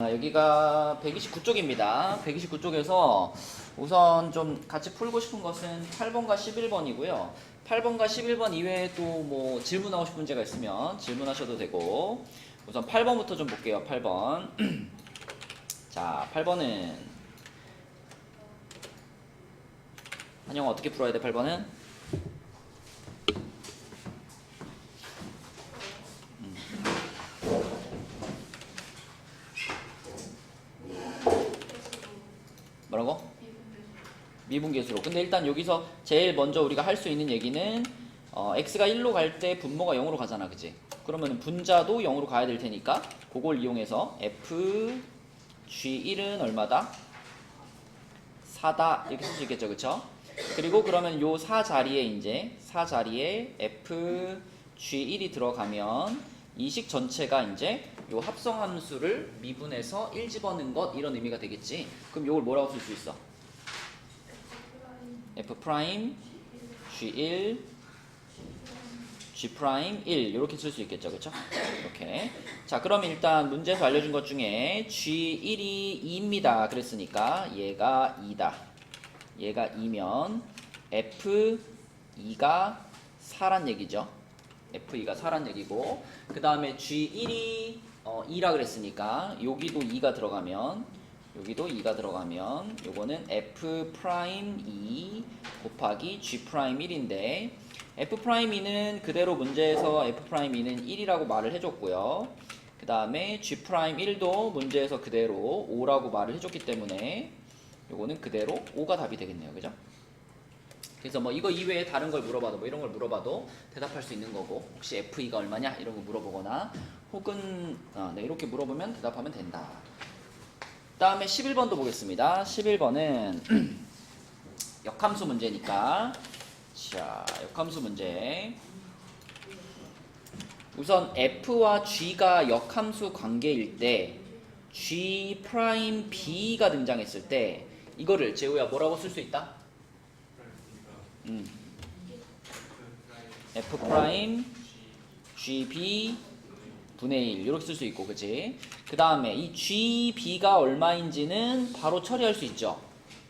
자, 여기가 129쪽입니다. 129쪽에서 우선 좀 같이 풀고 싶은 것은 8번과 11번이고요. 8번과 11번 이외에 또 뭐 질문하고 싶은 문제가 있으면 질문하셔도 되고, 우선 8번부터 좀 볼게요. 8번. 자, 8번은 한영아 어떻게 풀어야 돼? 8번은 뭐라고? 미분계수로. 근데 일단 여기서 제일 먼저 우리가 할 수 있는 얘기는 x가 1로 갈 때 분모가 0으로 가잖아, 그치? 그러면 분자도 0으로 가야 될 테니까 그걸 이용해서 f g1은 얼마다? 4다 이렇게 쓸 수 있겠죠, 그쵸? 그리고 그러면 요 4 자리에 이제 4 자리에 f g1이 들어가면 이 식 전체가 이제 요 합성함수를 미분해서 1 집어넣은 것 이런 의미가 되겠지. 그럼 요걸 뭐라고 쓸 수 있어? f 프라임 g1 g 프라임 1 이렇게 쓸 수 있겠죠, 그렇죠? 이렇게. 자, 그럼 일단 문제에서 알려준 것 중에 g1이 2입니다. 그랬으니까 얘가 2다. 얘가 2면 f2가 4란 얘기죠. f2가 4란 얘기고, 그 다음에 g1이 2라 그랬으니까 여기도 2가 들어가면 여기도 2가 들어가면 요거는 f 프라임 2 곱하기 g 프라임 1인데, f 프라임 2는 그대로 문제에서 f 프라임 2는 1이라고 말을 해줬고요. 그 다음에 g 프라임 1도 문제에서 그대로 5라고 말을 해줬기 때문에 요거는 그대로 5가 답이 되겠네요, 그죠? 그래서 뭐 이거 이외에 다른 걸 물어봐도 뭐 이런 걸 물어봐도 대답할 수 있는 거고, 혹시 f2가 얼마냐 이런 거 물어보거나 혹은 네, 이렇게 물어보면 대답하면 된다. 다음에 11번도 보겠습니다. 11번은 역함수 문제니까, 자, 역함수 문제. 우선 f와 g가 역함수 관계일 때 g 프라임 b가 등장했을 때 이거를 재우야 뭐라고 쓸 수 있다? f 프라임 gb 분의 1 이렇게 쓸 수 있고, 그치? 그 다음에 이 GB가 얼마인지는 바로 처리할 수 있죠.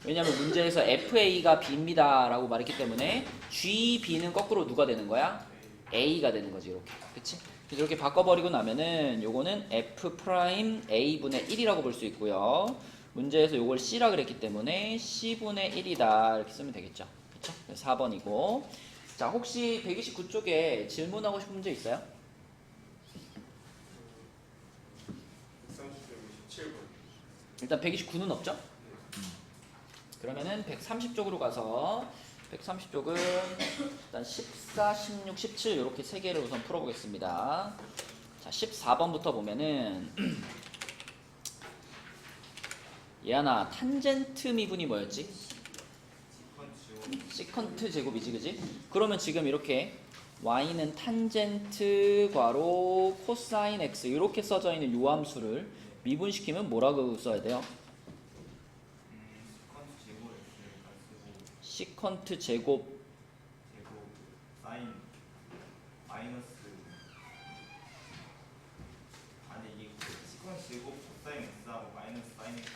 왜냐면 문제에서 FA가 B입니다 라고 말했기 때문에 GB는 거꾸로 누가 되는 거야? A가 되는 거지, 이렇게. 그치? 그래서 이렇게 바꿔버리고 나면은 요거는 F 프라임 A분의 1이라고 볼 수 있고요. 문제에서 요걸 C라 그랬기 때문에 C분의 1이다 이렇게 쓰면 되겠죠. 그쵸? 4번이고. 자, 혹시 129쪽에 질문하고 싶은 문제 있어요? 일단 129는 없죠? 그러면은 130쪽으로 가서 130쪽은 일단 14, 16, 17 이렇게 세 개를 우선 풀어보겠습니다. 자, 14번부터 보면은 얘하나 탄젠트 미분이 뭐였지? 시컨트 제곱이지, 그지? 그러면 지금 이렇게 y는 탄젠트 괄호 코사인 x 이렇게 써져 있는 요 함수를 미분시키면 뭐라고 써야 돼요? 시컨트 제곱 사인 마이너스, 아니 이게 시컨트 제곱 코사인 x하고 마이너스 사인 x.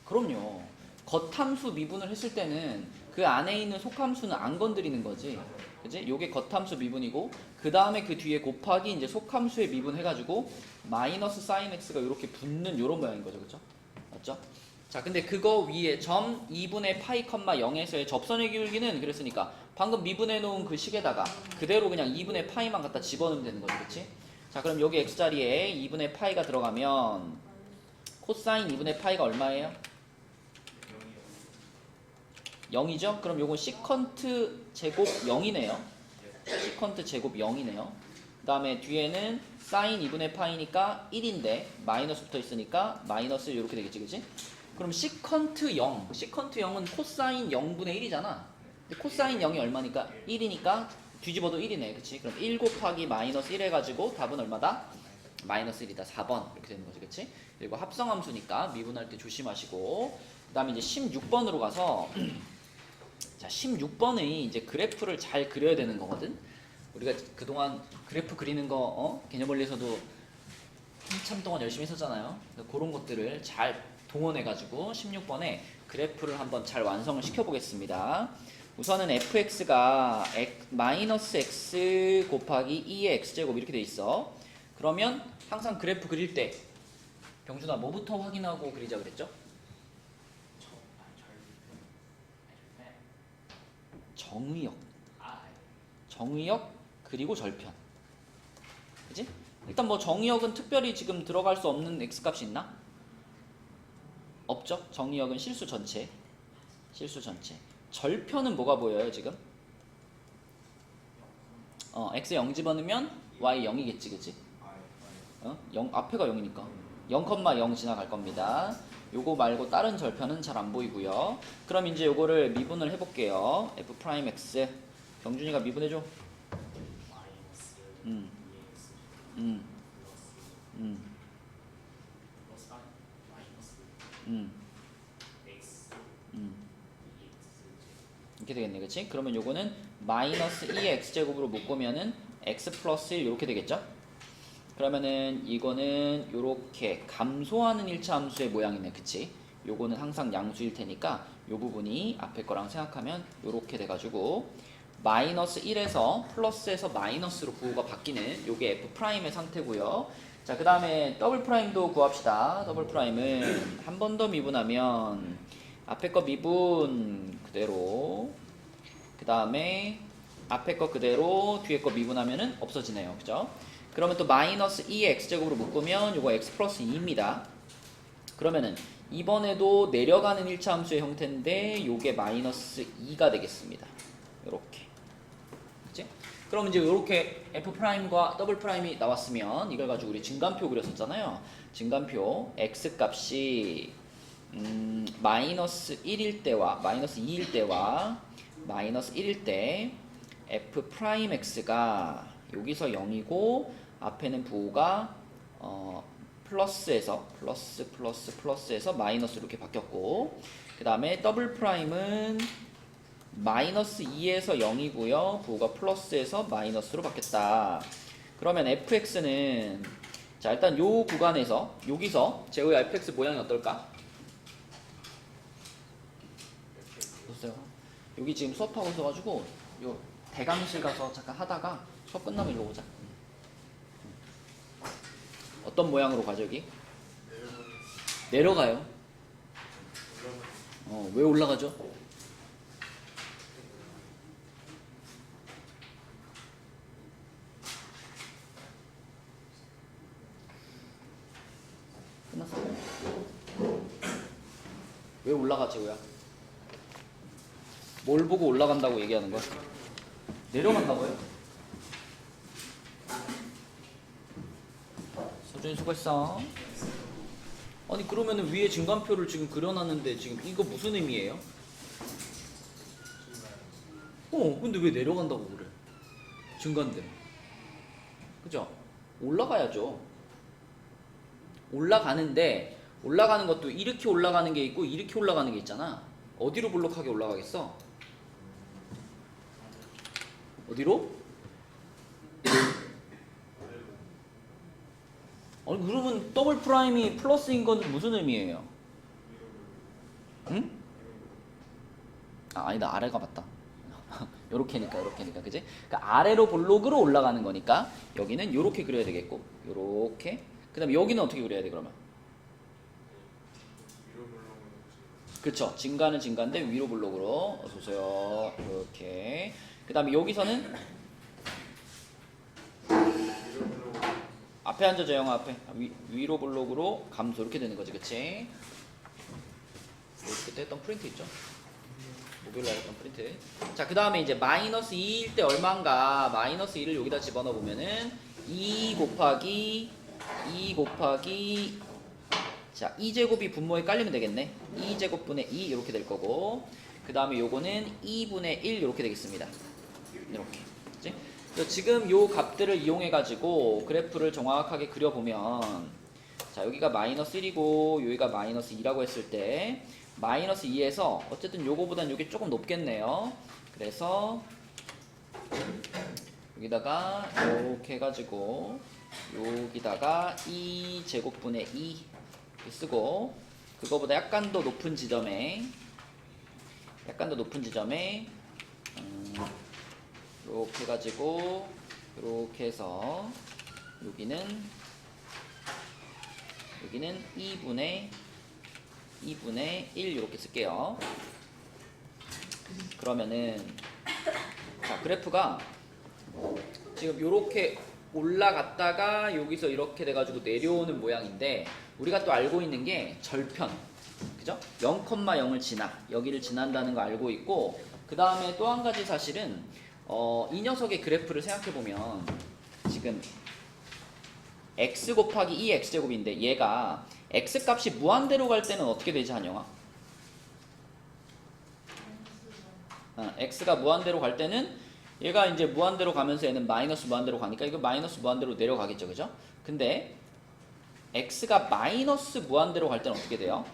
그럼요. 겉함수 미분을 했을 때는 그 안에 있는 속함수는 안 건드리는 거지. 그지? 요게 겉함수 미분이고, 그 다음에 그 뒤에 곱하기 이제 속함수에 미분해가지고 마이너스 사인 x가 이렇게 붙는 요런 모양인 거죠, 그쵸? 맞죠? 자, 근데 그거 위에 점 2분의 파이 컴마 0에서의 접선의 기울기는 그랬으니까 방금 미분해 놓은 그 식에다가 그대로 그냥 2분의 파이만 갖다 집어넣으면 되는 거죠, 그치? 자, 그럼 여기 x자리에 2분의 파이가 들어가면 코사인 2분의 파이가 얼마예요? 0이죠? 그럼 요건 시컨트 제곱 0이네요. 시컨트 제곱 0이네요. 그 다음에 뒤에는 사인 2분의 파이니까 1인데 마이너스 붙어 있으니까 마이너스 이렇게 되겠지, 그치? 그럼 시컨트 0, 시컨트 0은 코사인 0분의 1이잖아. 근데 코사인 0이 얼마니까? 1이니까 뒤집어도 1이네, 그치? 그럼 1 곱하기 마이너스 1 해가지고 답은 얼마다? 마이너스 1이다. 4번 이렇게 되는 거지, 그치? 그리고 합성함수니까 미분할 때 조심하시고, 그 다음에 이제 16번으로 가서 자, 16번의 이제 그래프를 잘 그려야 되는 거거든. 우리가 그동안 그래프 그리는 거 개념 원리에서도 한참 동안 열심히 했었잖아요. 그런 것들을 잘 동원해가지고 16번에 그래프를 한번 잘 완성을 시켜보겠습니다. 우선은 fx가 마이너스 x 곱하기 2의 x제곱 이렇게 돼 있어. 그러면 항상 그래프 그릴 때 병준아 뭐부터 확인하고 그리자 그랬죠? 정의역. 정의역 그리고 절편. 그치? 일단 뭐 정의역은 특별히 지금 들어갈 수 없는 x값이 있나? 없죠? 정의역은 실수 전체. 실수 전체. 절편은 뭐가 보여요 지금? x 0 집어넣으면 y 0이겠지 그치? 0, 앞에가 0이니까 0,0 지나갈 겁니다. 요거 말고 다른 절편은 잘 안 보이고요. 그럼 이제 요거를 미분을 해볼게요. f'(x) 경준이가 미분해줘. 이렇게 되겠네 그치? 그러면 요거는 마이너스 2의 x제곱으로 묶으면은 x 플러스 1 이렇게 되겠죠? 그러면은 이거는 요렇게 감소하는 1차 함수의 모양이네 그치? 요거는 항상 양수일 테니까 요 부분이 앞에 거랑 생각하면 요렇게 돼가지고 마이너스 1에서 플러스에서 마이너스로 부호가 바뀌는 요게 F'의 상태고요. 자, 그 다음에 더블 프라임도 구합시다. 더블 프라임은 한 번 더 미분하면 앞에 거 미분 그대로 그 다음에 앞에 거 그대로 뒤에 거 미분하면은 없어지네요. 그죠? 그러면 또 마이너스 2의 x제곱으로 묶으면 요거 x 플러스 2입니다. 그러면은 이번에도 내려가는 1차 함수의 형태인데 요게 마이너스 2가 되겠습니다. 요렇게. 그치? 그럼 이제 요렇게 F'과 더블 프라임이 나왔으면 이걸 가지고 우리 증간표 그렸었잖아요. 증간표 x 값이 마이너스 1일 때와 마이너스 2일 때와 마이너스 1일 때 F'x가 여기서 0이고 앞에는 부호가 플러스에서 플러스에서 마이너스 이렇게 바뀌었고 그 다음에 더블 프라임은 마이너스 2에서 0이고요. 부호가 플러스에서 마이너스로 바뀌었다. 그러면 fx는 자 일단 요 구간에서 여기서 제호의 fx 모양이 어떨까? 보세요. 여기 지금 수업하고 있어가지고 요 대강실 가서 잠깐 하다가 수업 끝나면 이거 보자. 어떤 모양으로 가죠 여기? 내려가요. 왜 올라가죠? 끝났어? 왜 올라가지 뭐야? 뭘 보고 올라간다고 얘기하는 거야? 내려간다고요? 소준이 수고했어. 아니 그러면은 위에 증간표를 지금 그려놨는데 지금 이거 무슨 의미예요? 근데 왜 내려간다고 그래? 증간돼. 그죠? 올라가야죠. 올라가는데 올라가는 것도 이렇게 올라가는 게 있고 이렇게 올라가는 게 있잖아. 어디로 볼록하게 올라가겠어? 어디로? 아니 그러면 더블 프라임이 플러스인 건 무슨 의미예요? 응? 아니다 아래가 맞다. 요렇게니까 그지? 그러니까 아래로 볼록으로 올라가는 거니까 여기는 요렇게 그려야 되겠고 요렇게 그 다음에 여기는 어떻게 그려야 돼 그러면? 그쵸 증가는 증가인데 위로 볼록으로 어서오세요 이렇게 그 다음에 여기서는 앞에 앉아줘 영아 앞에 위로 볼록으로 감소 이렇게 되는 거지 그치? 그때 했던 프린트 있죠? 목요일날 했던 프린트. 자, 그 다음에 이제 마이너스 2일 때 얼마인가 마이너스 2를 여기다 집어넣어 보면은 2 곱하기 자 2제곱이 분모에 깔리면 되겠네. 2제곱분의 2 이렇게 될 거고 그 다음에 요거는 2분의 1 이렇게 되겠습니다. 이렇게 그치? 지금 요 값들을 이용해 가지고 그래프를 정확하게 그려보면 자 여기가 마이너스 1이고 여기가 마이너스 2라고 했을 때 마이너스 2에서 어쨌든 요거보단 요게 조금 높겠네요. 그래서 여기다가 이렇게 해가지고 여기다가 2 제곱분의 2 이렇게 쓰고 그거보다 약간 더 높은 지점에 이렇게 해가지고 이렇게 해서 여기는 2분의 1 이렇게 쓸게요. 그러면은 자 그래프가 지금 이렇게 올라갔다가 여기서 이렇게 돼가지고 내려오는 모양인데 우리가 또 알고 있는 게 절편, 그죠? 0,0을 지나 여기를 지난다는 거 알고 있고 그 다음에 또 한 가지 사실은 이 녀석의 그래프를 생각해 보면 지금 x 곱하기 2x제곱인데 얘가 x 값이 무한대로 갈 때는 어떻게 되지 한영아? x가 무한대로 갈 때는 얘가 이제 무한대로 가면서 얘는 마이너스 무한대로 가니까 이거 마이너스 무한대로 내려가겠죠, 그죠? 근데 x가 마이너스 무한대로 갈 때는 어떻게 돼요?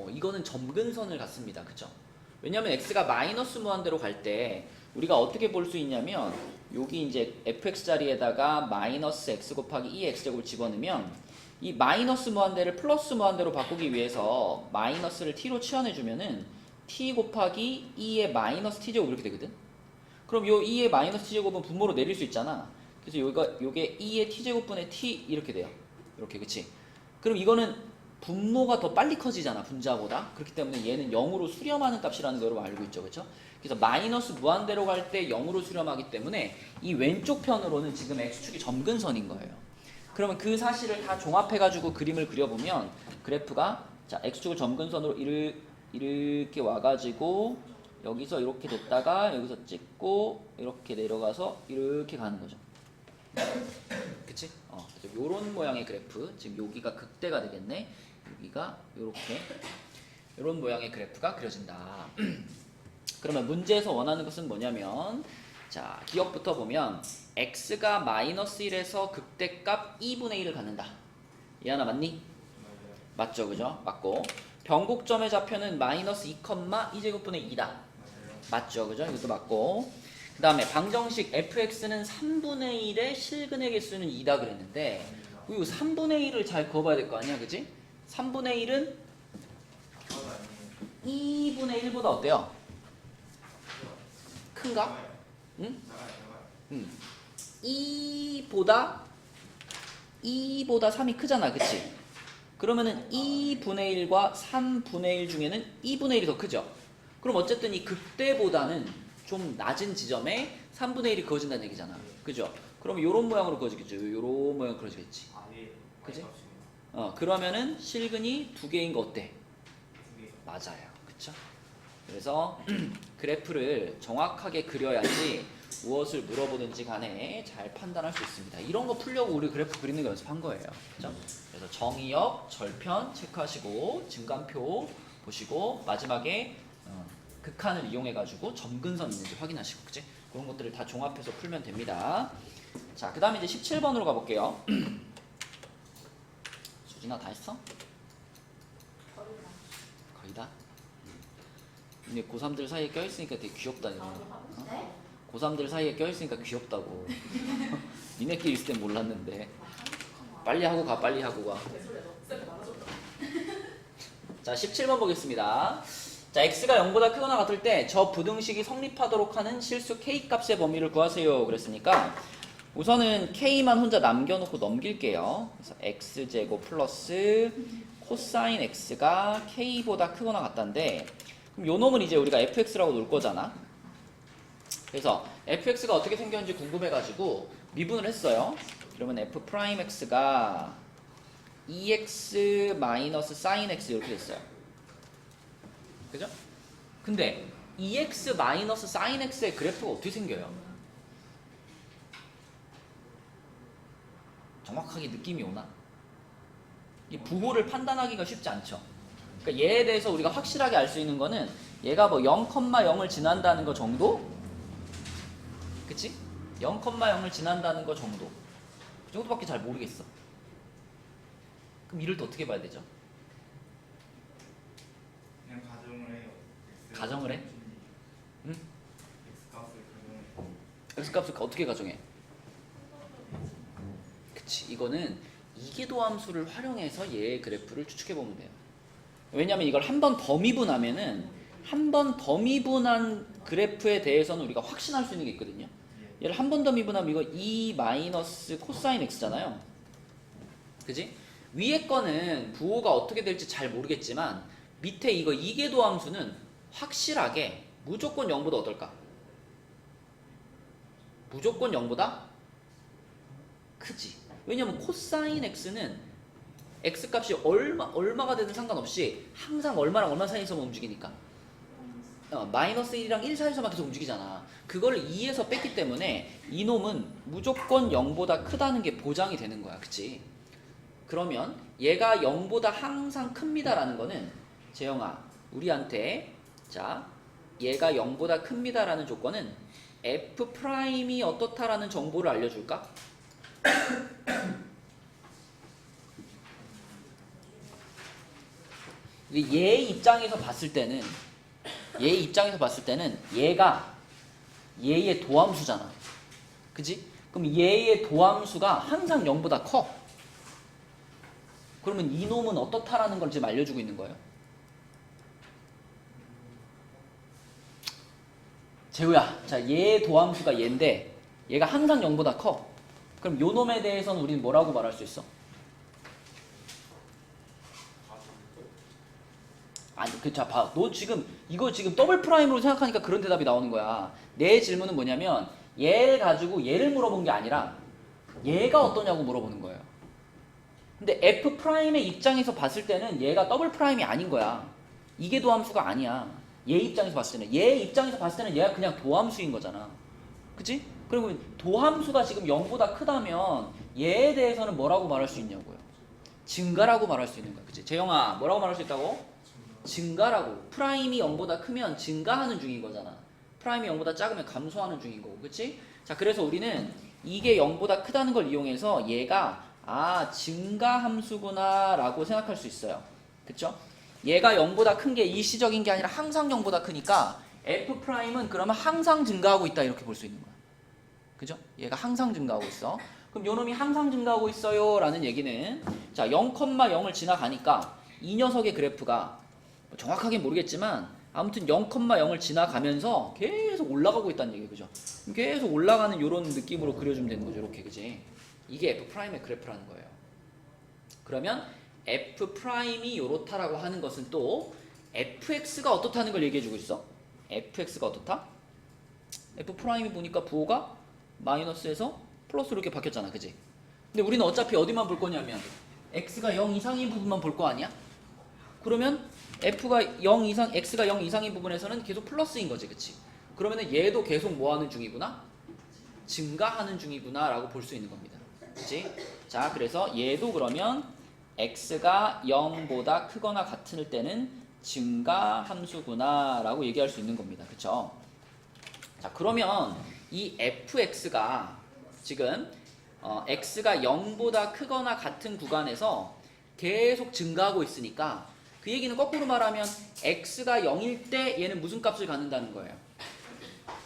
이거는 점근선을 갖습니다, 그죠? 왜냐면 x가 마이너스 무한대로 갈 때 우리가 어떻게 볼 수 있냐면 여기 이제 fx 자리에다가 마이너스 x 곱하기 2x제곱을 집어넣으면 이 마이너스 무한대를 플러스 무한대로 바꾸기 위해서 마이너스를 t로 치환해주면은 t 곱하기 2의 마이너스 t제곱 이렇게 되거든. 그럼 요 2의 마이너스 t제곱은 분모로 내릴 수 있잖아. 그래서 요게 2의 t제곱분의 t 이렇게 돼요. 이렇게, 그치? 그럼 이거는 분모가 더 빨리 커지잖아, 분자보다. 그렇기 때문에 얘는 0으로 수렴하는 값이라는 거 여러분 알고 있죠, 그쵸? 그래서 마이너스 무한대로 갈 때 0으로 수렴하기 때문에 이 왼쪽 편으로는 지금 x축이 점근선인 거예요. 그러면 그 사실을 다 종합해가지고 그림을 그려보면 그래프가 자 x축을 점근선으로 이렇게 와가지고 여기서 이렇게 됐다가 여기서 찍고 이렇게 내려가서 이렇게 가는 거죠. 그치? 그래서 요런 모양의 그래프, 지금 여기가 극대가 되겠네. 여기가 요렇게 요런 모양의 그래프가 그려진다. 그러면 문제에서 원하는 것은 뭐냐면 자 기억부터 보면 x가 마이너스 1에서 극대값 2분의 1을 갖는다. 이 하나 맞니? 맞죠, 그죠? 맞고 변곡점의 좌표는 마이너스 2,2제곱분의 2다. 맞죠, 그죠? 이것도 맞고 그 다음에 방정식 fx는 3분의 1의 실근의 개수는 2다 그랬는데 이거 3분의 1을 잘 그어봐야 될 거 아니야, 그지? 3분의 1은 2분의 1보다 어때요? 큰가? 응? 2보다 3이 크잖아, 그치? 그러면은 2분의 1과 3분의 1 중에는 2분의 1이 더 크죠? 그럼 어쨌든 이 극대보다는 좀 낮은 지점에 3분의 1이 그어진다는 얘기잖아. 그죠? 그럼 요런 모양으로 그어지겠죠? 요런 모양으로 그어지겠지. 그지? 그러면은 실근이 두 개인 거 어때? 맞아요. 그쵸? 그래서 그래프를 정확하게 그려야지 무엇을 물어보든지 간에 잘 판단할 수 있습니다. 이런 거 풀려고 우리 그래프 그리는 거 연습한 거예요. 그죠? 그래서 정의역, 절편 체크하시고 증간표 보시고 마지막에 극한을 이용해가지고 점근선 있는지 확인하시고, 그치? 그런 것들을 다 종합해서 풀면 됩니다. 자, 그 다음에 이제 17번으로 가볼게요. 수진아, 다 했어? 거의 다? 근데 고3들 사이에 껴있으니까 되게 귀엽다, 이거. 고3들 사이에 껴있으니까 귀엽다고. 니네끼리 있을 땐 몰랐는데. 빨리 하고 가, 빨리 하고 가. 자, 17번 보겠습니다. 자, x가 0보다 크거나 같을 때 저 부등식이 성립하도록 하는 실수 k 값의 범위를 구하세요. 그랬으니까 우선은 k만 혼자 남겨놓고 넘길게요. 그래서 x제곱 플러스 코사인 x가 k보다 크거나 같다인데 그럼 요 놈은 이제 우리가 fx라고 놓을 거잖아. 그래서 fx가 어떻게 생겼는지 궁금해가지고 미분을 했어요. 그러면 f'x가 2x 마이너스 sin x 이렇게 됐어요. 그죠? 근데 2x 마이너스 sin x의 그래프가 어떻게 생겨요? 정확하게 느낌이 오나? 이 부호를 판단하기가 쉽지 않죠. 그러니까 얘에 대해서 우리가 확실하게 알 수 있는 거는 얘가 뭐 0,0을 지난다는 거 정도? 그치? 0,0을 지난다는 거 정도. 그 정도밖에 잘 모르겠어. 그럼 이를 또 어떻게 봐야 되죠? 그냥 가정을 해요. 가정을 해? 응? X 값을 가정해. x 값을 어떻게 가정해? 그치. 이거는 이계도 함수를 활용해서 얘의 그래프를 추측해 보면 돼요. 왜냐면 이걸 한 번 더 미분하면은 한 번 더 미분한 그래프에 대해서는 우리가 확신할 수 있는 게 있거든요. 얘를 한 번 더 미분하면 이거 2 마이너스 코사인 x잖아요. 그지? 위에 거는 부호가 어떻게 될지 잘 모르겠지만 밑에 이거 이계도 함수는 확실하게 무조건 0보다 어떨까? 무조건 0보다 크지. 왜냐면 코사인 x는 x 값이 얼마가 되든 상관없이 항상 얼마랑 얼마 사이에서만 움직이니까 마이너스 1이랑 1 사이에서만 계속 움직이잖아. 그걸 2에서 뺐기 때문에 이놈은 무조건 0보다 크다는 게 보장이 되는 거야. 그치? 그러면 얘가 0보다 항상 큽니다라는 거는 재영아 우리한테 자 얘가 0보다 큽니다라는 조건은 f'이 어떻다라는 정보를 알려줄까? 얘 입장에서 봤을 때는 얘가 얘의 도함수잖아. 그지? 그럼 얘의 도함수가 항상 0보다 커. 그러면 이놈은 어떻다라는 걸 지금 알려주고 있는 거예요. 재우야, 자, 얘의 도함수가 얘인데 얘가 항상 0보다 커. 그럼 요 놈에 대해서는 우리는 뭐라고 말할 수 있어? 아니, 자, 봐. 너 지금 이거 지금 더블 프라임으로 생각하니까 그런 대답이 나오는 거야. 내 질문은 뭐냐면 얘를 가지고 얘를 물어본 게 아니라 얘가 어떠냐고 물어보는 거예요. 근데 f 프라임의 입장에서 봤을 때는 얘가 더블 프라임이 아닌 거야. 이게 도함수가 아니야. 얘 입장에서 봤을 때는 얘 입장에서 봤을 때는 얘가 그냥 도함수인 거잖아. 그치? 그리고 도함수가 지금 0보다 크다면 얘에 대해서는 뭐라고 말할 수 있냐고요. 증가라고 말할 수 있는 거야. 그치? 재영아 뭐라고 말할 수 있다고? 증가라고. 프라임이 0보다 크면 증가하는 중인 거잖아. 프라임이 0보다 작으면 감소하는 중인 거고. 그치? 자, 그래서 우리는 이게 0보다 크다는 걸 이용해서 얘가 증가 함수구나 라고 생각할 수 있어요. 그쵸? 얘가 0보다 큰 게 일시적인 게 아니라 항상 0보다 크니까 f'은 그러면 항상 증가하고 있다 이렇게 볼 수 있는 거야. 그죠? 얘가 항상 증가하고 있어. 그럼 요 놈이 항상 증가하고 있어요 라는 얘기는 자 0,0을 지나가니까 이 녀석의 그래프가 정확하게 모르겠지만 아무튼 0,0을 지나가면서 계속 올라가고 있다는 얘기예요. 그죠? 계속 올라가는 요런 느낌으로 그려주면 되는 거죠. 이렇게. 그지? 이게 f'의 그래프라는 거예요. 그러면 f'이 요렇다라고 하는 것은 또 fx가 어떻다는 걸 얘기해주고 있어. fx가 어떻다? f'이 보니까 부호가 마이너스에서 플러스로 이렇게 바뀌었잖아. 그지? 근데 우리는 어차피 어디만 볼 거냐면 x가 0 이상인 부분만 볼 거 아니야? 그러면 f가 0 이상, x가 0 이상인 부분에서는 계속 플러스인 거지. 그치? 그러면은 얘도 계속 뭐 하는 중이구나? 증가하는 중이구나 라고 볼 수 있는 겁니다. 그치? 자, 그래서 얘도 그러면 x가 0보다 크거나 같을 때는 증가 함수구나 라고 얘기할 수 있는 겁니다. 그쵸? 자, 그러면 이 fx가 지금 x가 0보다 크거나 같은 구간에서 계속 증가하고 있으니까 그 얘기는 거꾸로 말하면 x가 0일 때 얘는 무슨 값을 갖는다는 거예요?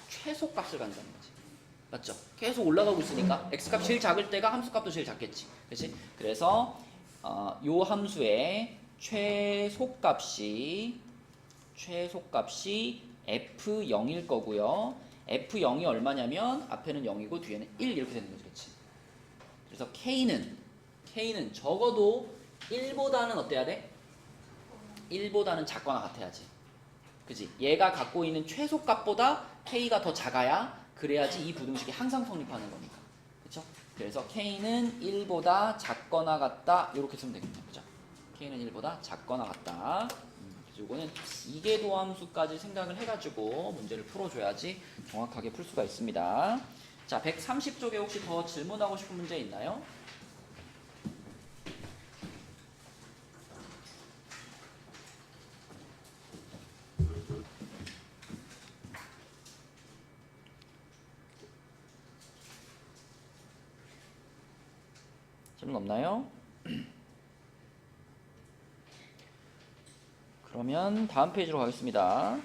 최소값을 갖는다는 거지. 맞죠? 계속 올라가고 있으니까 x값이 제일 작을 때가 함수값도 제일 작겠지. 그치? 그래서 요 함수의 최소값이 f0일 거고요. f0이 얼마냐면 앞에는 0이고 뒤에는 1 이렇게 되는 거죠. 그치? 그래서 k는 적어도 1보다는 어때야 돼? 1보다는 작거나 같아야지. 그지? 얘가 갖고 있는 최소값보다 k가 더 작아야 그래야지 이 부등식이 항상 성립하는 거니까. 그쵸? 그래서 k는 1보다 작거나 같다. 이렇게 쓰면 되겠네요. 그죠? k는 1보다 작거나 같다. 그래서 이거는 이계도함수까지 생각을 해가지고 문제를 풀어줘야지 정확하게 풀 수가 있습니다. 자, 130쪽에 혹시 더 질문하고 싶은 문제 있나요? 질문 없나요? 그러면 다음 페이지로 가겠습니다.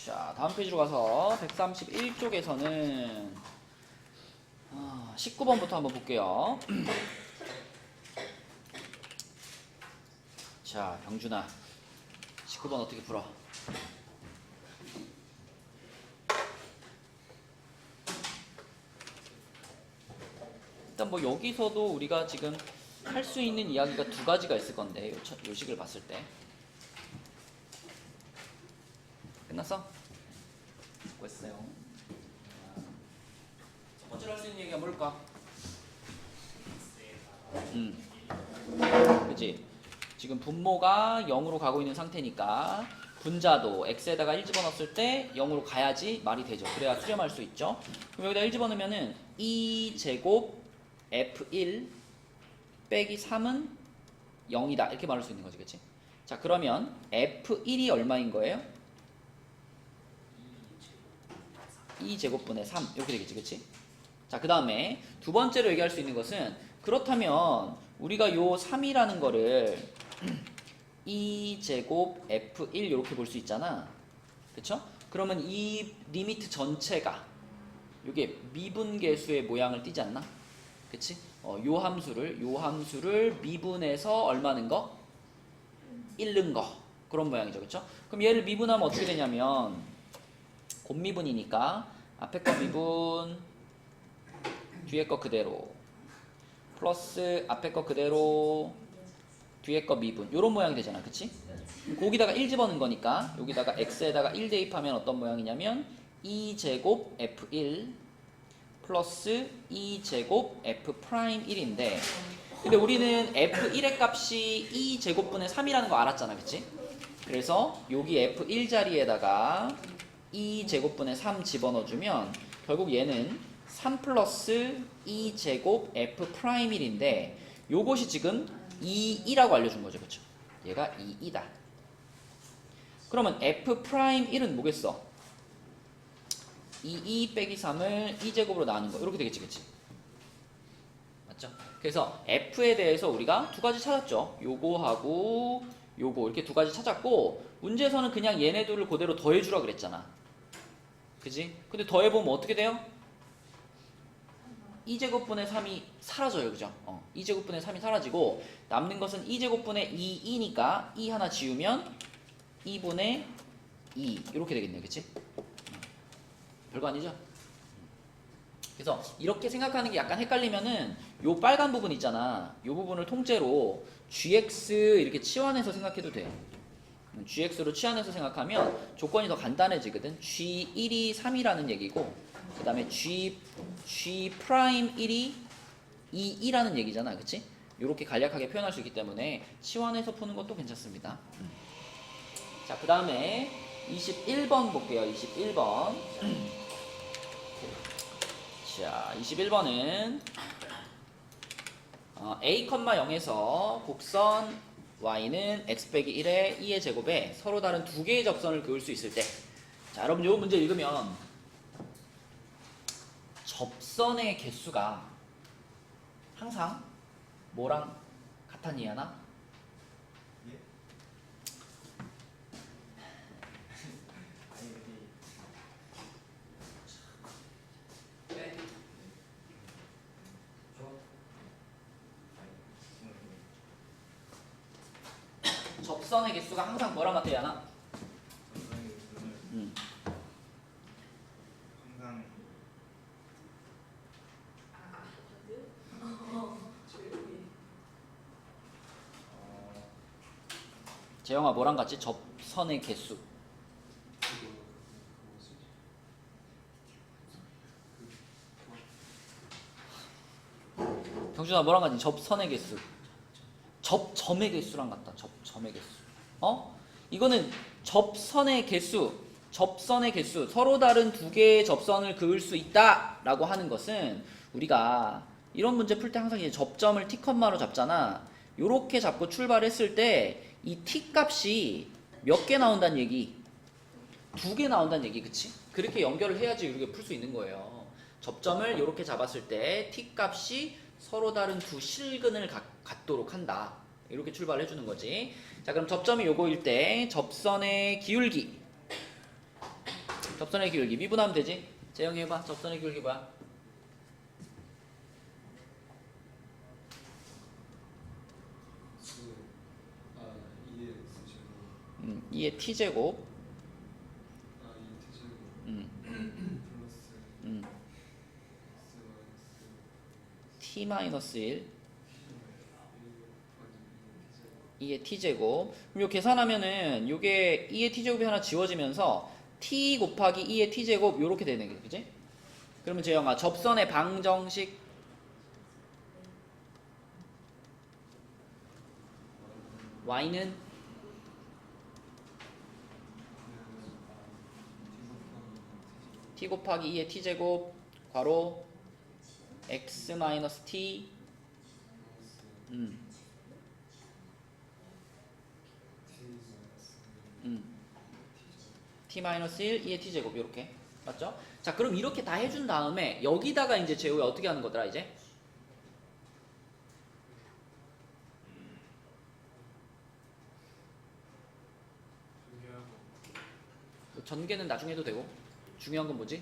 자, 다음 페이지로 가서 131쪽에서는 19번부터 한번 볼게요. 자, 병준아, 19번 어떻게 풀어? 일단 뭐 여기서도 우리가 지금 할 수 있는 이야기가 두 가지가 있을 건데, 요 식을 봤을 때. 끝났어? 수고했어요. 첫 번째로 할 수 있는 얘기가 뭘까? 그치? 지금 분모가 0으로 가고 있는 상태니까 분자도 x에다가 1 집어넣었을 때 0으로 가야지 말이 되죠. 그래야 수렴할 수 있죠. 그럼 여기다 1 집어넣으면은 2제곱 f1 빼기 3은 0이다 이렇게 말할 수 있는 거지. 그치? 자, 그러면 f1이 얼마인 거예요? 2제곱분의 3 이렇게 되겠지. 그치? 자, 그 다음에 두 번째로 얘기할 수 있는 것은, 그렇다면 우리가 요 3이라는 거를 2제곱 f1 이렇게 볼 수 있잖아. 그쵸? 그러면 이 리미트 전체가 요게 미분계수의 모양을 띠지 않나? 그치? 요 함수를 미분해서 얼마는 거? 1는 거. 그런 모양이죠. 그쵸? 그럼 얘를 미분하면 어떻게 되냐면, 곱미분이니까 앞에 거 미분, 뒤에 거 그대로, 플러스 앞에 거 그대로, 뒤에 거 미분, 요런 모양이 되잖아. 그치? 거기다가 1 집어넣은 거니까 여기다가 x에다가 1 대입하면 어떤 모양이냐면 2제곱 f1 플러스 2제곱 f'1인데, 근데 우리는 f1의 값이 2제곱분의 3이라는 거 알았잖아. 그치? 그래서 여기 f1 자리에다가 2제곱분의 3 집어넣어주면 결국 얘는 3 플러스 2제곱 f'1인데, 요것이 지금 2라고 알려준 거죠. 그쵸? 얘가 2이다. 그러면 f'1은 뭐겠어? 2 빼기 3을 2제곱으로 나누는 거. 이렇게 되겠지. 그치? 맞죠? 그래서 f에 대해서 우리가 두 가지 찾았죠. 요거하고 요거 이렇게 두 가지 찾았고, 문제에서는 그냥 얘네 둘을 그대로 더해주라 그랬잖아. 그지? 근데 더해보면 어떻게 돼요? 2제곱분의 3이 사라져요. 그죠? 2제곱분의 3이 사라지고 남는 것은 2제곱분의 2이니까 2 하나 지우면 2분의 2 이렇게 되겠네요. 그치? 별거 아니죠? 그래서 이렇게 생각하는 게 약간 헷갈리면은 요 빨간 부분 있잖아. 요 부분을 통째로 gx 이렇게 치환해서 생각해도 돼요. gx로 치환해서 생각하면 조건이 더 간단해지거든. g1이 3이라는 얘기고, 그 다음에 g'1이 2라는 얘기잖아. 그치? 이렇게 간략하게 표현할 수 있기 때문에 치환해서 푸는 것도 괜찮습니다. 자, 그 다음에 21번 볼게요. 21번. 자, 21번은 a, 0에서 곡선 y는 x 빼기 1의 2의 제곱에 서로 다른 두 개의 접선을 그을 수 있을 때, 자, 여러분 요 문제 읽으면 접선의 개수가 항상 뭐랑 같았니 하나? 예? 아니 여기 네. 접선의 개수가 항상 뭐랑 같아야 하나? 전선의 기준을 항상 재영아 뭐랑 같지? 접선의 개수. 경준아 뭐랑 같지? 접선의 개수. 접점의 개수랑 같다. 접점의 개수. 이거는 접선의 개수, 서로 다른 두 개의 접선을 그을 수 있다라고 하는 것은, 우리가 이런 문제 풀 때 항상 이제 접점을 t, 로 잡잖아. 요렇게 잡고 출발했을 때 이 t 값이 몇 개 나온다는 얘기? 2개 나온다는 얘기. 그치? 그렇게 연결을 해야지 이렇게 풀 수 있는 거예요. 접점을 이렇게 잡았을 때 t 값이 서로 다른 두 실근을 갖도록 한다. 이렇게 출발해 주는 거지. 자, 그럼 접점이 요거일 때 접선의 기울기 접선의 기울기 미분하면 되지. 재영이 해봐. 접선의 기울기 뭐야? 이게 2의 t제곱. 이 t제곱 플러스 t 마이너스 1. 2의 t제곱. 그럼 요 계산하면은 요게 2의 t제곱이 하나 지워지면서 t 곱하기 2의 t제곱 요렇게 되는 게 그지? 그러면 재영아 접선의 방정식 y는 t 곱하기 2의 t제곱 괄호 x 마이너스 t t 마이너스 1 2의 t제곱 이렇게 맞죠? 자 그럼 이렇게 다 해준 다음에 여기다가 이제 재호야 어떻게 하는 거더라 이제? 전개는 나중에 해도 되고 중요한 건 뭐지?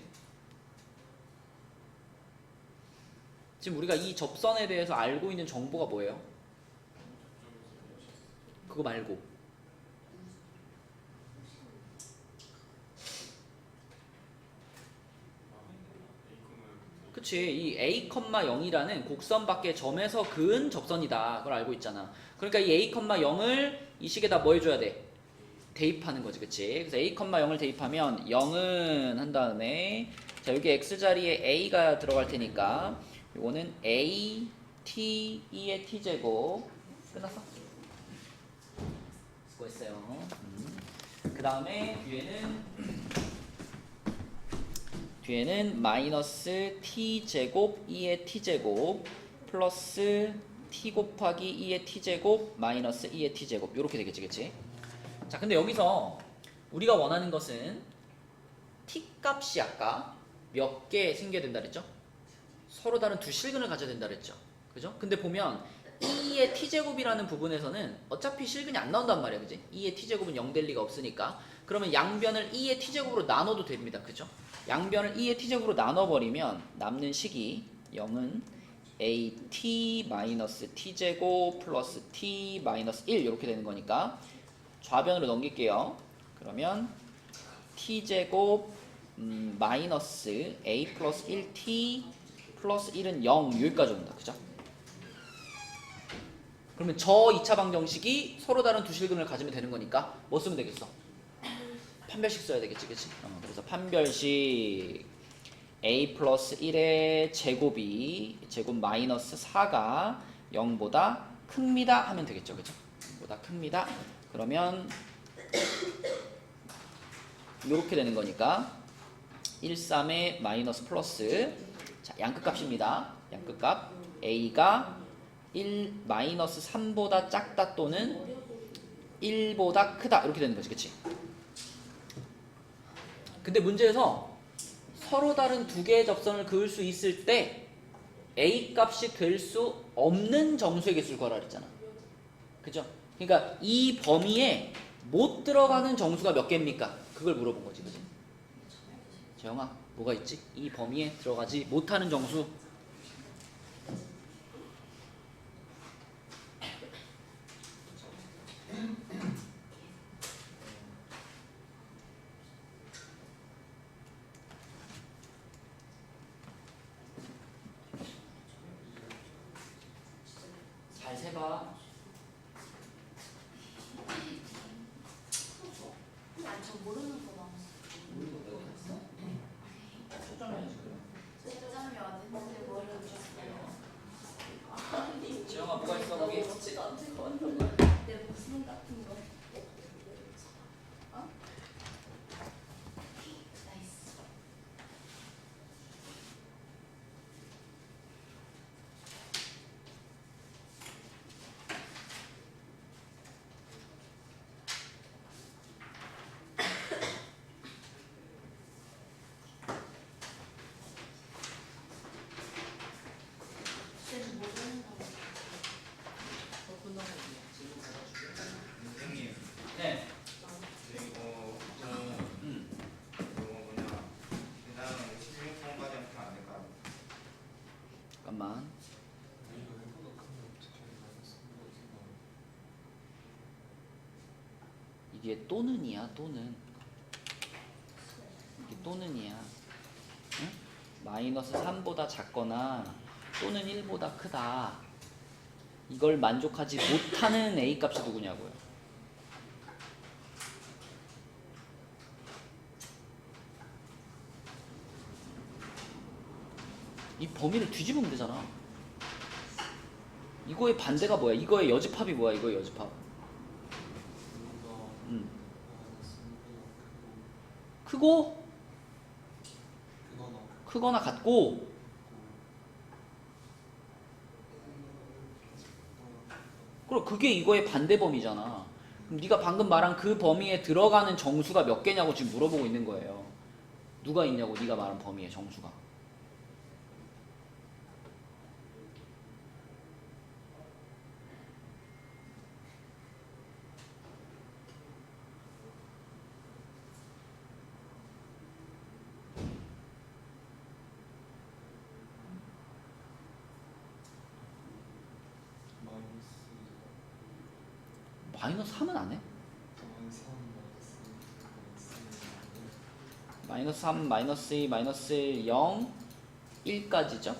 지금 우리가 이 접선에 대해서 알고 있는 정보가 뭐예요? 그거 말고 그치 이 a,0이라는 곡선 밖의 점에서 그은 접선이다 그걸 알고 있잖아. 그러니까 이 a,0을 이 식에다 뭐 해줘야 돼? 대입하는 거지 그치? 그래서 a,0을 대입하면 0은 한 다음에 자 여기 x자리에 a가 들어갈 테니까 이거는 a t 2의 t제곱 끝났어? 수고했어요. 그 다음에 뒤에는 마이너스 t제곱 2의 t제곱 플러스 t 곱하기 2의 t제곱 마이너스 2의 t제곱 이렇게 되겠지 그치? 자 근데 여기서 우리가 원하는 것은 t 값이 아까 몇 개 생겨야 된다 그랬죠? 서로 다른 두 실근을 가져야 된다 그랬죠? 그죠? 근데 보면 2의 t제곱이라는 부분에서는 어차피 실근이 안 나온단 말이야 그지? 2의 t제곱은 0 될 리가 없으니까 그러면 양변을 2의 t제곱으로 나눠도 됩니다 그죠? 양변을 2의 t제곱으로 나눠버리면 남는 식이 0은 at-t제곱 플러스 t-1 이렇게 되는 거니까 좌변으로 넘길게요. 그러면 t제곱 마이너스 a 플러스 1t 플러스 1은 0 여기까지 온다. 그죠? 그러면 저 2차 방정식이 서로 다른 두 실근을 가지면 되는 거니까 뭐 쓰면 되겠어? 판별식 써야 되겠지 그치? 그래서 판별식 a 플러스 1의 제곱이 제곱 마이너스 4가 0보다 큽니다 하면 되겠죠 그죠? 0보다 큽니다. 그러면 이렇게 되는 거니까 1, 3의 마이너스 플러스 자 양끝값입니다. 양끝값 a가 1 마이너스 3보다 작다 또는 1보다 크다 이렇게 되는 거지 그치? 근데 문제에서 서로 다른 두 개의 접선을 그을 수 있을 때 a 값이 될 수 없는 정수의 개수를 구하라 그랬잖아. 그죠? 그러니까 이 범위에 못 들어가는 정수가 몇 개입니까? 그걸 물어본 거지, 그지? 재영아, 뭐가 있지? 이 범위에 들어가지 못하는 정수. 잘 세봐. 저 모르는 거 많아. 모르는 거 내가 했어? 초점해야지 그럼. 초점이 왔는데 머리를 줬어요. 재영아, 뭐가 있어 거기? 지가 않는 거 같은 내 목숨 같은 거. 어? 나이스. 잠깐만. A가 1보다 크면 어떻게 마이너스 3보다 크나? 이게 또는이야, 또는. 이게 또는이야. 응? 마이너스 3보다 작거나 또는 1보다 크다. 이걸 만족하지 못하는 A 값이 누구냐고요. 이 범위를 뒤집으면 되잖아. 이거의 반대가 뭐야? 이거의 여집합이 뭐야? 이거의 여집합. 2보다 음. 마이너스 1보다 크고 크거나 크거나 같고 그럼 그게 이거의 반대 범위잖아. 그럼 네가 방금 말한 그 범위에 들어가는 정수가 몇 개냐고 지금 물어보고 있는 거예요. 누가 있냐고 네가 말한 범위에 정수가. 마이너스 3은 안 해? 마이너스 3, 마이너스 2, 마이너스 1, 0, 1까지죠.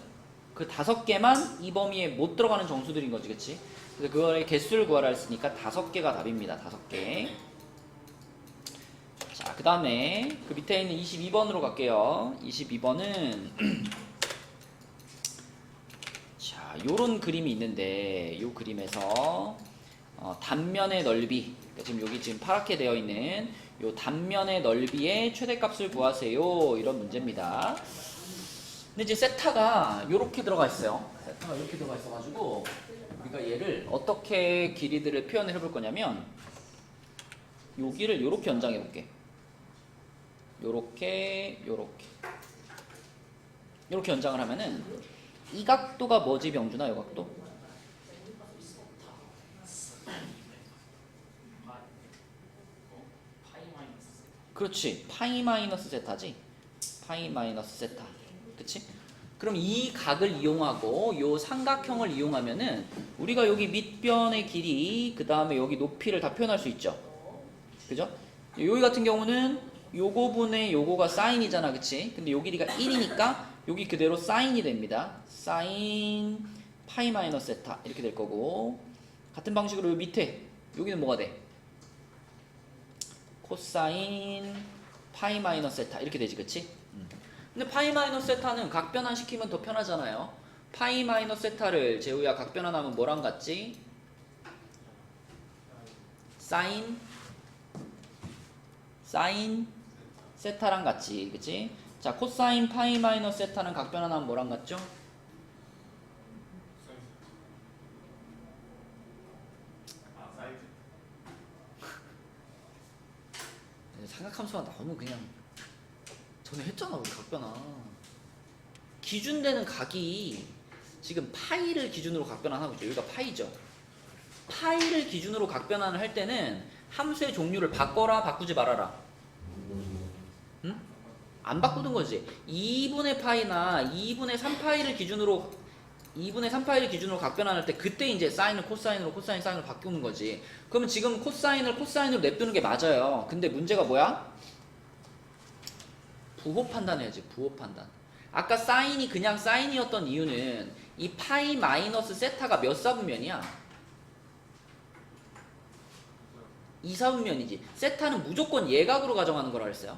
그 5개만 이 범위에 못 들어가는 정수들인 거지, 그치? 그래서 그거의 개수를 구하라 했으니까 5개가 답입니다. 5개. 자, 그 다음에 그 밑에 있는 22번으로 갈게요. 22번은 자, 요런 그림이 있는데 요 그림에서 단면의 넓이, 그러니까 지금 여기 지금 파랗게 되어 있는 요 단면의 넓이의 최대값을 구하세요. 이런 문제입니다. 근데 이제 세타가 요렇게 들어가 있어요. 세타가 이렇게 들어가 있어가지고 우리가 얘를 어떻게 길이들을 표현을 해볼 거냐면 여기를 요렇게 연장해 볼게. 요렇게 요렇게 연장을 하면은 이 각도가 뭐지, 병준아? 요 각도? 그렇지. 파이 마이너스 세타지. 파이 마이너스 세타. 그치? 그럼 이 각을 이용하고 요 삼각형을 이용하면은 우리가 여기 밑변의 길이 그 다음에 여기 높이를 다 표현할 수 있죠. 그죠? 여기 같은 경우는 요거 분의 요거가 사인이잖아. 그치? 근데 요 길이가 1이니까 여기 그대로 사인이 됩니다. 사인 파이 마이너스 세타 이렇게 될 거고, 같은 방식으로 요 밑에 여기는 뭐가 돼? 코사인 파이 마이너스 세타 이렇게 되지, 그치? 근데 파이 마이너스 세타는 각변환 시키면 더 편하잖아요. 파이 마이너스 세타를 재우야 각변환하면 뭐랑 같지? 사인 세타랑 같지, 그치? 자, 코사인 파이 마이너스 세타는 각변환하면 뭐랑 같죠? 사이즈. 삼각함수가 너무 그냥 전에 했잖아, 우리 각변환. 기준되는 각이 지금 파이를 기준으로 각변환하고 있죠. 여기가 파이죠. 파이를 기준으로 각변환을 할 때는 함수의 종류를 바꿔라, 바꾸지 말아라. 응? 안 바꾸는 거지. 2분의 파이나 2분의 3파이를 기준으로 2분의 3파이를 기준으로 각변환할 때 그때 이제 사인을 코사인으로, 코사인 사인으로 바꾸는 거지. 그러면 지금 코사인을 코사인으로 냅두는 게 맞아요. 근데 문제가 뭐야? 부호 판단해야지. 부호 판단. 아까 사인이 그냥 사인이었던 이유는 이 파이 마이너스 세타가 몇 사분면이야? 2사분면이지. 세타는 무조건 예각으로 가정하는 거라 그랬어요.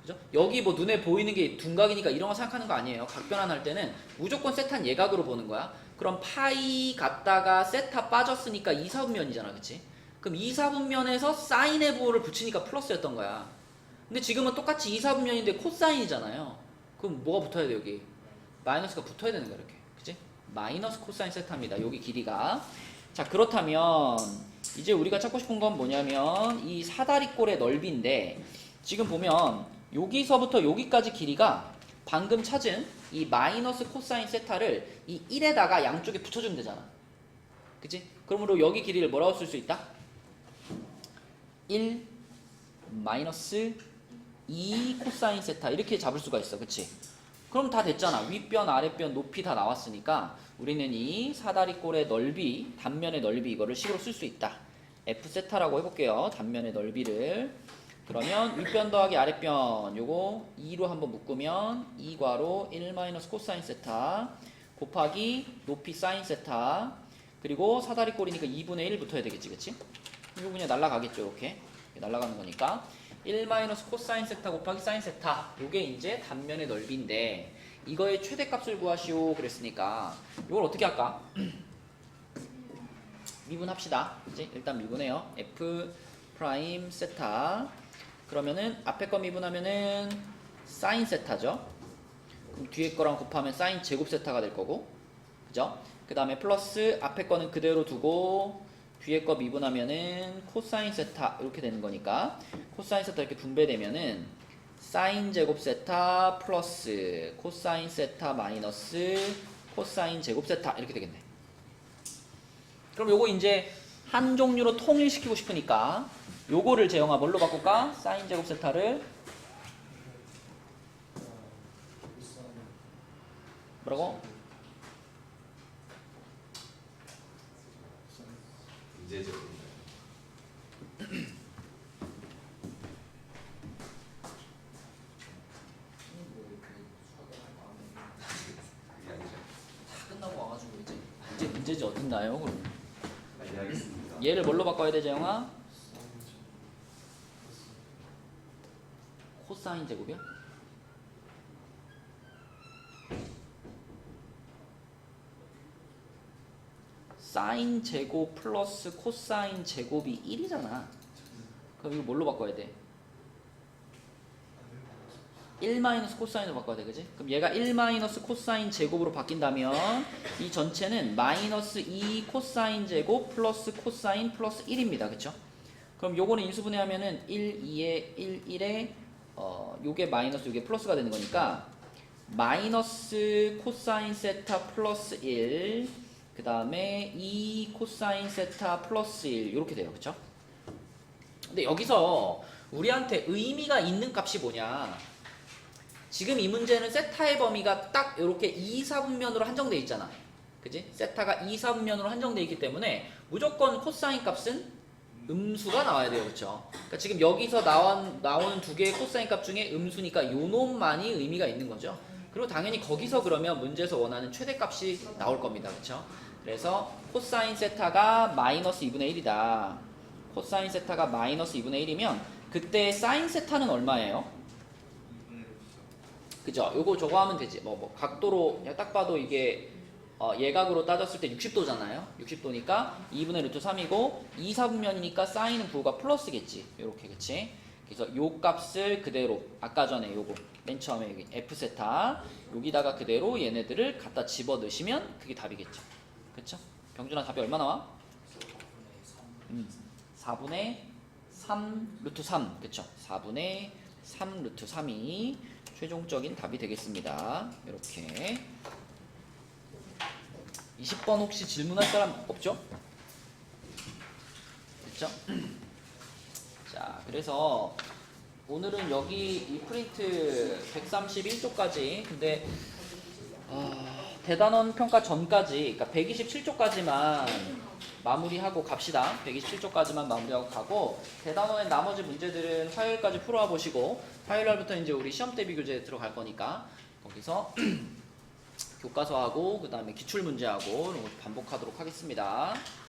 그죠? 여기 뭐 눈에 보이는 게 둔각이니까 이런 거 생각하는 거 아니에요. 각변환할 때는 무조건 세타는 예각으로 보는 거야. 그럼 파이 갔다가 세타 빠졌으니까 2사분면이잖아, 그치? 그럼 2사분면에서 사인의 부호를 붙이니까 플러스였던 거야. 근데 지금은 똑같이 2사분면인데 코사인이잖아요. 그럼 뭐가 붙어야 돼, 여기? 마이너스가 붙어야 되는 거야, 이렇게. 그치? 마이너스 코사인 세타입니다, 여기 길이가. 자, 그렇다면 이제 우리가 찾고 싶은 건 뭐냐면 이 사다리꼴의 넓이인데, 지금 보면 여기서부터 여기까지 길이가 방금 찾은 이 마이너스 코사인 세타를 이 1에다가 양쪽에 붙여주면 되잖아. 그치? 그러므로 여기 길이를 뭐라고 쓸 수 있다? 1 마이너스 2 코사인 세타 이렇게 잡을 수가 있어. 그치? 그럼 다 됐잖아. 윗변, 아랫변, 높이 다 나왔으니까 우리는 이 사다리꼴의 넓이, 단면의 넓이 이거를 식으로 쓸 수 있다. F 세타라고 해볼게요. 단면의 넓이를. 그러면 윗변 더하기 아랫변 요거 2로 한번 묶으면 2괄호 1 마이너스 코사인 세타 곱하기 높이 사인 세타 그리고 사다리꼴이니까 2분의 1 붙어야 되겠지, 그치? 이거 그냥 날라가겠죠, 이렇게 날라가는 거니까 1 마이너스 코사인 세타 곱하기 사인 세타 요게 이제 단면의 넓이인데 이거의 최대값을 구하시오 그랬으니까 이걸 어떻게 할까? 미분합시다. 그치? 일단 미분해요. F 프라임 세타 그러면은 앞에 거 미분하면은 사인 세타죠. 그럼 뒤에 거랑 곱하면 사인 제곱 세타가 될 거고, 그죠? 그 다음에 플러스 앞에 거는 그대로 두고 뒤에 거 미분하면은 코사인 세타 이렇게 되는 거니까 코사인 세타 이렇게 분배되면은 사인 제곱 세타 플러스 코사인 세타 마이너스 코사인 제곱 세타 이렇게 되겠네. 그럼 요거 이제 한 종류로 통일시키고 싶으니까 요거를 재영아 뭘로 바꿀까? 사인 제곱 세타를 뭐라고? 이제 좀 그게 아니죠. 다 끝나고 와가지고 이제 문제지 어딨나요? 그럼 네, 알겠습니다. 얘를 뭘로 바꿔야 돼, 재영아? 코사인 제곱이야? 사인 제곱 플러스 코사인 제곱이 1이잖아. 그럼 이거 뭘로 바꿔야 돼? 1 마이너스 코사인으로 바꿔야 돼, 그지? 그럼 얘가 1 마이너스 코사인 제곱으로 바뀐다면 이 전체는 마이너스 2 코사인 제곱 플러스 코사인 플러스 1입니다, 그쵸? 그럼 요거는 인수분해하면은 1, 2에 1, 1에 요게 마이너스 요게 플러스가 되는 거니까 마이너스 코사인 세타 플러스 1 그 다음에 2 코사인 세타 플러스 1 이렇게 돼요, 그쵸? 근데 여기서 우리한테 의미가 있는 값이 뭐냐? 지금 이 문제는 세타의 범위가 딱 이렇게 2, 4분면으로 한정돼 있잖아, 그지? 세타가 2, 4분면으로 한정돼 있기 때문에 무조건 코사인 값은 음수가 나와야 돼요, 그쵸? 그러니까 지금 여기서 나오는 두 개의 코사인 값 중에 음수니까 요 놈만이 의미가 있는 거죠. 그리고 당연히 거기서 그러면 문제에서 원하는 최대값이 나올 겁니다, 그쵸? 그래서 코사인 세타가 마이너스 2분의 1이다. 코사인 세타가 마이너스 2분의 1이면 그때 사인 세타는 얼마예요? 2분의 1이죠. 그죠? 요거 저거 하면 되지. 뭐 각도로 그냥 딱 봐도 이게 예각으로 따졌을 때 60도잖아요. 60도니까 2분의 루트 3이고 2, 4분면이니까 사인은 부호가 플러스겠지. 요렇게, 그치? 그래서 요 값을 그대로 아까 전에 요거 맨 처음에 여기 F 세타 여기다가 그대로 얘네들을 갖다 집어 넣으시면 그게 답이겠죠. 그쵸? 병준아 답이 얼마 나와? 4분의 3 루트 3. 그쵸? 4분의 3 루트 3이 최종적인 답이 되겠습니다. 이렇게 20번 혹시 질문할 사람 없죠? 됐죠? 자, 그래서 오늘은 여기 이 프린트 131쪽까지 근데 대단원 평가 전까지 그러니까 127쪽까지만 마무리하고 갑시다. 127쪽까지만 마무리하고 가고 대단원의 나머지 문제들은 화요일까지 풀어와 보시고 화요일날부터 이제 우리 시험 대비 교재 들어갈 거니까 거기서 교과서하고 그 다음에 기출문제하고 이런 거 반복하도록 하겠습니다.